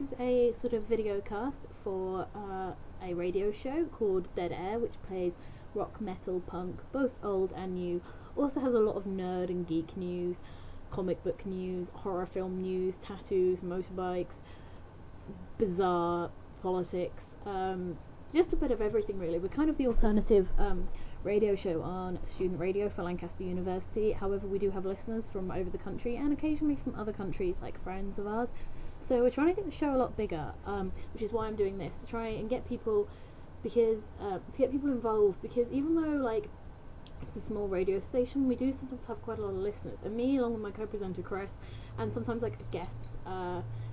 is a sort of video cast for a radio show called Dead Air, which plays rock, metal, punk, both old and new. Also has a lot of nerd and geek news, comic book news, horror film news, tattoos, motorbikes, bizarre politics, just a bit of everything really. We're kind of the alternative radio show on student radio for Lancaster University. However, we do have listeners from over the country and occasionally from other countries, like friends of ours. So we're trying to get the show a lot bigger, which is why I'm doing this, to try and get people, because to get people involved, because even though like it's a small radio station, we do sometimes have quite a lot of listeners, and me along with my co-presenter Chris, and sometimes like guests,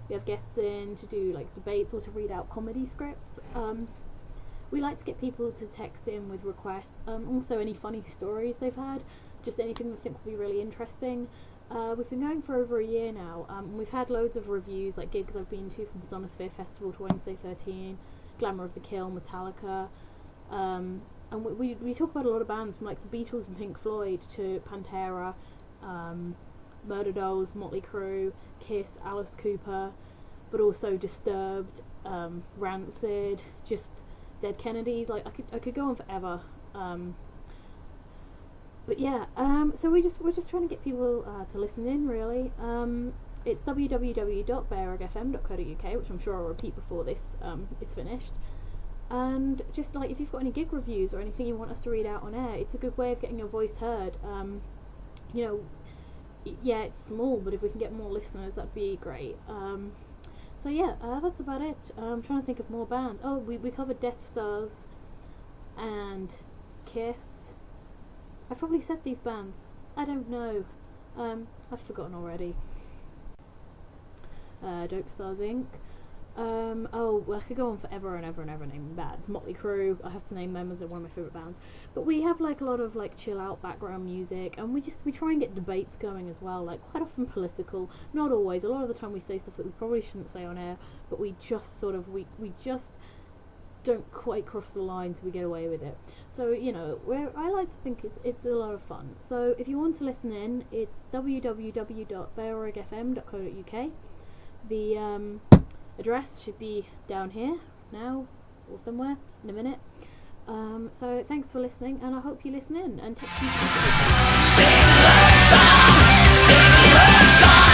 we have guests in to do like debates or to read out comedy scripts. We like to get people to text in with requests, also any funny stories they've had, just anything they think will be really interesting. We've been going for over a year now. We've had loads of reviews, like gigs I've been to, from Sonosphere Festival to Wednesday 13, Glamour of the Kill, Metallica, and we talk about a lot of bands from like the Beatles and Pink Floyd to Pantera, Murder Dolls, Motley Crue, Kiss, Alice Cooper, but also Disturbed, Rancid, just Dead Kennedys. Like I could go on forever. But yeah, so we're just trying to get people to listen in really. It's www.bearugfm.co.uk, which I'm sure I'll repeat before this is finished. And just like if you've got any gig reviews or anything you want us to read out on air, it's a good way of getting your voice heard. You know, yeah, it's small, but if we can get more listeners, that'd be great. So yeah, that's about it. I'm trying to think of more bands. Oh, we covered Death Stars and Kiss. I've probably said these bands. I don't know. I've forgotten already. Dope Stars Inc. Oh, well, I could go on forever and ever and ever naming bands. Motley Crue, I have to name them as they're one of my favourite bands. But we have like a lot of like chill out background music, and we try and get debates going as well, like quite often political, not always. A lot of the time we say stuff that we probably shouldn't say on air, but we just sort of, we just don't quite cross the line, so we get away with it. So, you know, I like to think it's a lot of fun. So if you want to listen in, it's www.bearugfm.co.uk. The address should be down here now or somewhere in a minute. So thanks for listening, and I hope you listen in and text me. Sing the song, sing the song.